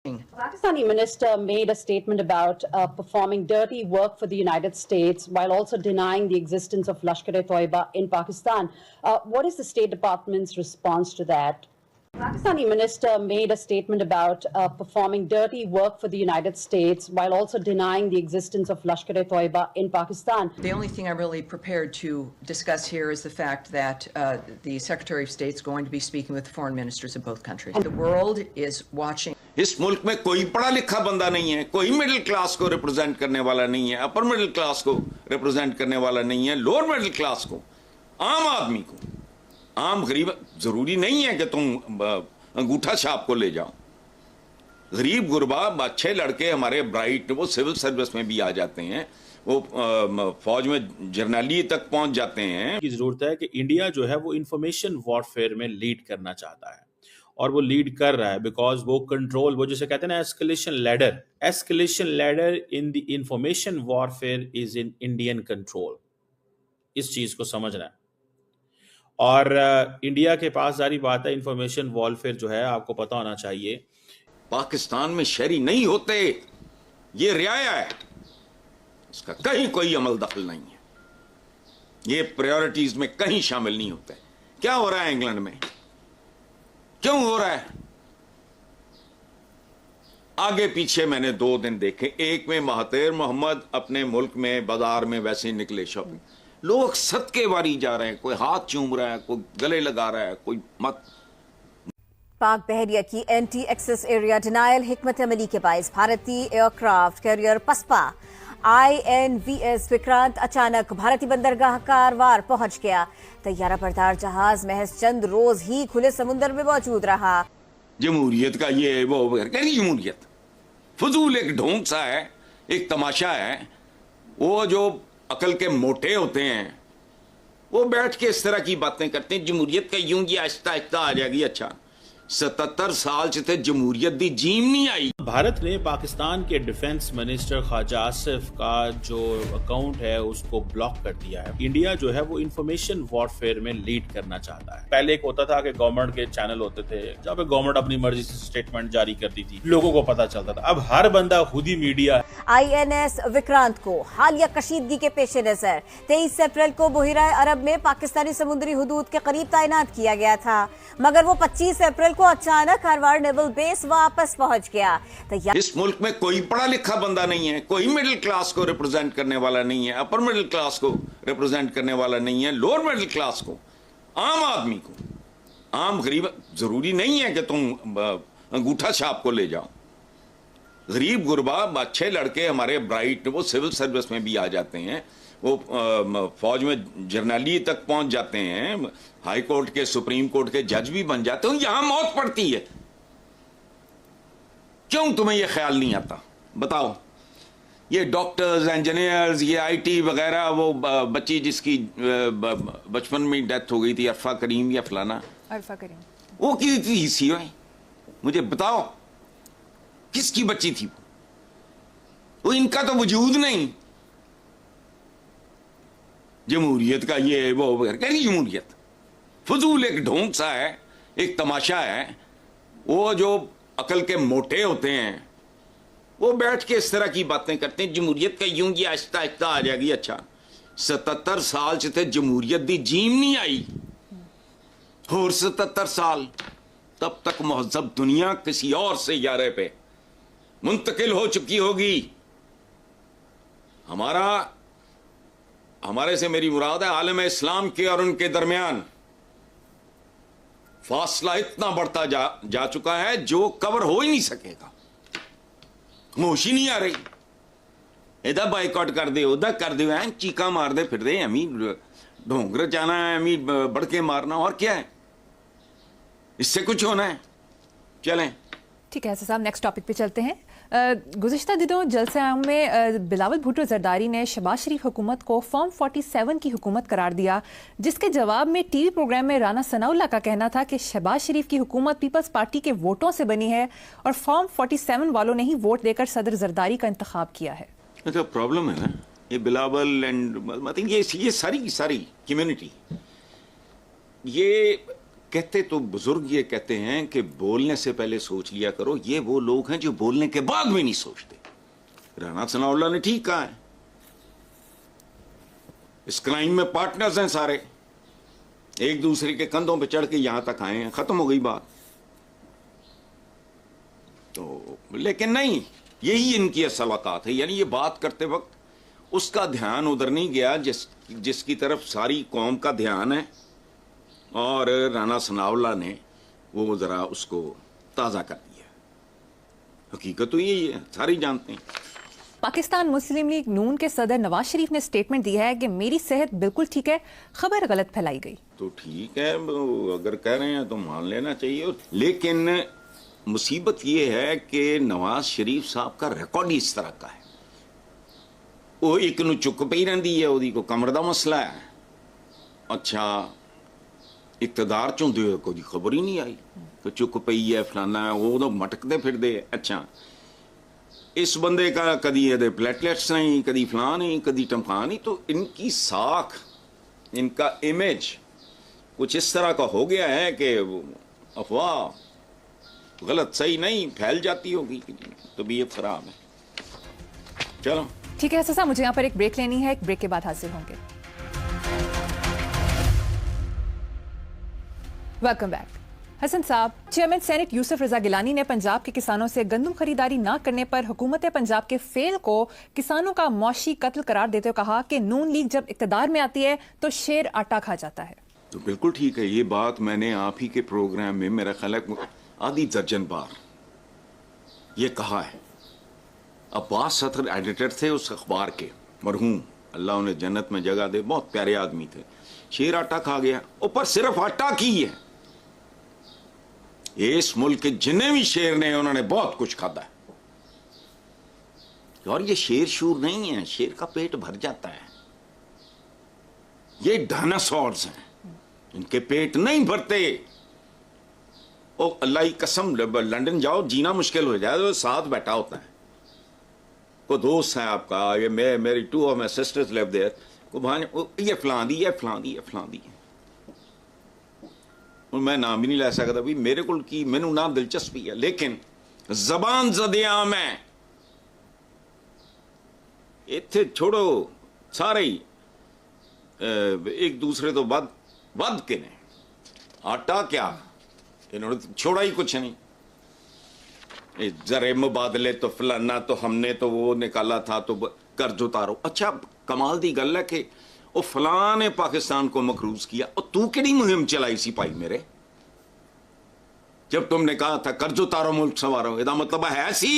Pakistani minister made a statement about performing dirty work for the United States while also denying the existence of Lashkar-e-Toiba in Pakistan. What is the State Department's response to that? Pakistani minister made a statement about performing dirty work for the United States while also denying the existence of Lashkar-e-Toiba in Pakistan. The only thing I'm really prepared to discuss here is the fact that the Secretary of State is going to be speaking with the foreign ministers of both countries. The world is watching. इस मुल्क में कोई पढ़ा लिखा बंदा नहीं है, कोई मिडिल क्लास को रिप्रेजेंट करने वाला नहीं है, अपर मिडिल क्लास को रिप्रेजेंट करने वाला नहीं है, लोअर मिडिल क्लास को, आम आदमी को, आम गरीब। जरूरी नहीं है कि तुम अंगूठा छाप को ले जाओ। गरीब गुरबा अच्छे लड़के हमारे ब्राइट वो सिविल सर्विस में भी आ जाते हैं, वो फौज में जर्नैली तक पहुंच जाते हैं। की जरूरत है कि इंडिया जो है वो इंफॉर्मेशन वॉरफेयर में लीड करना चाहता है और वो लीड कर रहा है बिकॉज वो कंट्रोल, वो जैसे कहते हैं ना escalation ladder in the information warfare is in Indian control. इस चीज को समझना है और इंडिया के पास जारी बात है इंफॉर्मेशन वॉरफेयर जो है आपको पता होना चाहिए। पाकिस्तान में शहरी नहीं होते, ये रियाया है, इसका कहीं कोई अमल दखल नहीं है, ये प्रायोरिटीज में कहीं शामिल नहीं होते। क्या हो रहा है इंग्लैंड में, क्यों हो रहा है? आगे पीछे मैंने 2 दिन देखे, एक में महातिर मोहम्मद अपने मुल्क में बाजार में वैसे ही निकले शॉपिंग, लोग सदके वारी जा रहे हैं, कोई हाथ चूम रहा है, कोई गले लगा रहा है, कोई मत। पाक बहरिया की एंटी एक्सेस एरिया डिनायल हिकमत अमली के बायस भारतीय एयरक्राफ्ट कैरियर पस्पा INVS विक्रांत अचानक भारतीय बंदरगाह कारवार पहुंच गया। तैयारा बरदार जहाज महज चंद रोज ही खुले समुद्र में मौजूद रहा। जमहूरियत का ये वो जमहूरियत फजूल एक ढोंग सा है, एक तमाशा है। वो जो अकल के मोटे होते हैं वो बैठ के इस तरह की बातें करते हैं, जमहूरियत का यूं ही आहिस्ता आहिस्ता आ जाएगी। अच्छा 77 साल से जमहूरियत दी जीम नहीं आई। भारत ने पाकिस्तान के डिफेंस मिनिस्टर ख्वाजा आसिफ का जो अकाउंट है उसको ब्लॉक कर दिया है। इंडिया जो है वो इंफॉर्मेशन वॉरफेयर में लीड करना चाहता है। पहले एक होता था कि गवर्नमेंट के चैनल होते थे जहाँ पे गवर्नमेंट अपनी मर्जी से स्टेटमेंट जारी करती थी, लोगों को पता चलता था। अब हर बंदा खुद ही मीडिया। INS विक्रांत को हालिया कशीदगी के पेश नजर 23 अप्रैल को बुहिरा अरब में पाकिस्तानी समुद्री हुदूद के करीब तैनात किया गया था, मगर वो 25 अप्रैल को अचानक कारवार नेवल बेस वापस पहुंच गया। इस मुल्क में कोई पढ़ा लिखा बंदा नहीं है, कोई मिडिल क्लास को रिप्रेजेंट करने वाला नहीं है, अपर मिडिल क्लास को रिप्रेजेंट करने वाला नहीं है, लोअर मिडिल क्लास को, आम आदमी को, आम गरीब। जरूरी नहीं है कि तुम अंगूठा छाप को ले जाओ। गरीब गुरबा अच्छे लड़के हमारे ब्राइट वो सिविल सर्विस में भी आ जाते हैं, वो फौज में जर्नैली तक पहुंच जाते हैं, हाई कोर्ट के सुप्रीम कोर्ट के जज भी बन जाते हैं। यहां मौत पड़ती है, क्यों तुम्हें यह ख्याल नहीं आता? बताओ। ये डॉक्टर्स, इंजीनियर्स, ये IT वगैरह, वो बच्ची जिसकी बचपन में डेथ हो गई थी, अरफा करीम या फलाना, अरफा करीम, वो की थी CEO? मुझे बताओ किसकी बच्ची थी वो? इनका तो वजूद नहीं। जमहूरियत का ये वो जमहूरियत फजूल एक ढोंग सा है, एक तमाशा है। वो जो अकल के मोटे होते हैं वो बैठ के इस तरह की बातें करते हैं, जमहूरियत का यूं ही आहिस्ता आहिस्ता आ जाएगी। अच्छा 77 साल से जमहूरियत दी जीम नहीं आई, और 77 साल तब तक महजब दुनिया किसी और से यारे पे मुंतकिल हो चुकी होगी। हमारे से मेरी मुराद है आलम इस्लाम के और उनके दरमियान फासला इतना बढ़ता जा चुका है जो कवर हो ही नहीं सकेगा। होश ही नहीं आ रही, इधर बाइकआउट कर दे, उधर कर दे, चीका मार दे फिर दे, अमी ढोंगर जाना है, अमी बढ़के मारना, और क्या है? इससे कुछ होना है? चलें। ठीक है साहब, नेक्स्ट टॉपिक पे चलते हैं। गुज़िश्ता दिनों जलसे आम में बिलावल भुट्टो जरदारी ने शहबाज शरीफ हुकूमत को फॉर्म 47 की हुकूमत करार दिया, जिसके जवाब में टीवी प्रोग्राम में राना सनाउल्लाह का कहना था कि शहबाज शरीफ की हुकूमत पीपल्स पार्टी के वोटों से बनी है और फॉर्म 47 वालों ने ही वोट देकर सदर जरदारी का इंतखाब किया है। तो प्रॉब्लम है ना, ये बिलावल एंड ये सारी कम्युनिटी ये कहते तो बुजुर्ग ये कहते हैं कि बोलने से पहले सोच लिया करो। ये वो लोग हैं जो बोलने के बाद भी नहीं सोचते। राणा सनाउल्लाह ने ठीक कहा है, इस क्राइम में पार्टनर्स हैं सारे, एक दूसरे के कंधों पे चढ़ के यहां तक आए हैं, खत्म हो गई बात। तो लेकिन नहीं, यही इनकी असल औकात है। यानी ये बात करते वक्त उसका ध्यान उधर नहीं गया जिसकी तरफ सारी कौम का ध्यान है, और राणा सनाउल्लाह ने वो जरा उसको ताज़ा कर दिया। हकीकत तो यही है, सारी जानते हैं। पाकिस्तान मुस्लिम लीग नून के सदर नवाज शरीफ ने स्टेटमेंट दी है कि मेरी सेहत बिल्कुल ठीक है, खबर गलत फैलाई गई। तो ठीक है, अगर कह रहे हैं तो मान लेना चाहिए। लेकिन मुसीबत ये है कि नवाज शरीफ साहब का रिकॉर्ड ही इस तरह का है। वो एक नू चुक पई रहिंदी है, ओदी को कमर दा मसला है। अच्छा, इकतदार चों दे कोई खबर ही नहीं आई कि चुक पई है, फलाना है, वो तो मटकते फिरदे। अच्छा, इस बंदे का कदी ये प्लेटलेट्स नहीं, कदी फलां नहीं, कदी टमका नहीं। तो इनकी साख, इनका इमेज कुछ इस तरह का हो गया है कि अफवाह गलत सही नहीं फैल जाती होगी, तबीयत खराब है। चलो ठीक है हसन, मुझे यहाँ पर एक ब्रेक लेनी है, एक ब्रेक के बाद हाजिर होंगे। Welcome back. Hasan sahab, chairman senate Yusuf Raza Gilani ने पंजाब के किसानों से गंदम खरीदारी न करने पर हुकूमत पंजाब के फेल को किसानों का मौशी कत्ल करार देते हुए कहा कि नून लीग जब इक्तदार में आती है तो शेर आटा खा जाता है। तो बिल्कुल ठीक है, ये बात मैंने आप ही के प्रोग्राम में मेरा ख्याल है आधी दर्जन बार ये कहा है। अब्बास सतर एडिटर थे उस अखबार के, मरहूम, अल्लाह उन्हें जन्नत में जगह दे, बहुत प्यारे आदमी थे। शेर आटा खा गया, ऊपर सिर्फ आटा की है। इस मुल्क के जिन्हें भी शेर ने उन्होंने बहुत कुछ खादा है। और ये शेर शूर नहीं है, शेर का पेट भर जाता है। ये डायनासोर्स हैं, इनके पेट नहीं भरते। ओ अल्लाह की कसम, लंदन जाओ, जीना मुश्किल हो जाए तो साथ बैठा होता है। को दोस्त है आपका, ये मेरी two of my sisters live there, को भाने ये फलां दी, ये फलां दी, ये फलां दी। और मैं नाम भी नहीं लै सकता भी मेरे को की मैनू ना दिलचस्पी है, लेकिन जबान जदिया मैं इत्थे छोड़ो सारे ही एक दूसरे तो बद के ने। आटा क्या, इन्होंने छोड़ा ही कुछ नहीं। जरे मुबादले तो फलाना, तो हमने तो वो निकाला था, तो कर्ज उतारो। अच्छा, कमाल दी गल है कि वो फलां ने पाकिस्तान को मकरूज किया, और तू किहड़ी मुहिम चलाई सी भाई मेरे, जब तुमने कहा था कर्ज उतारो मुल्क संवारो। इसका मतलब है सी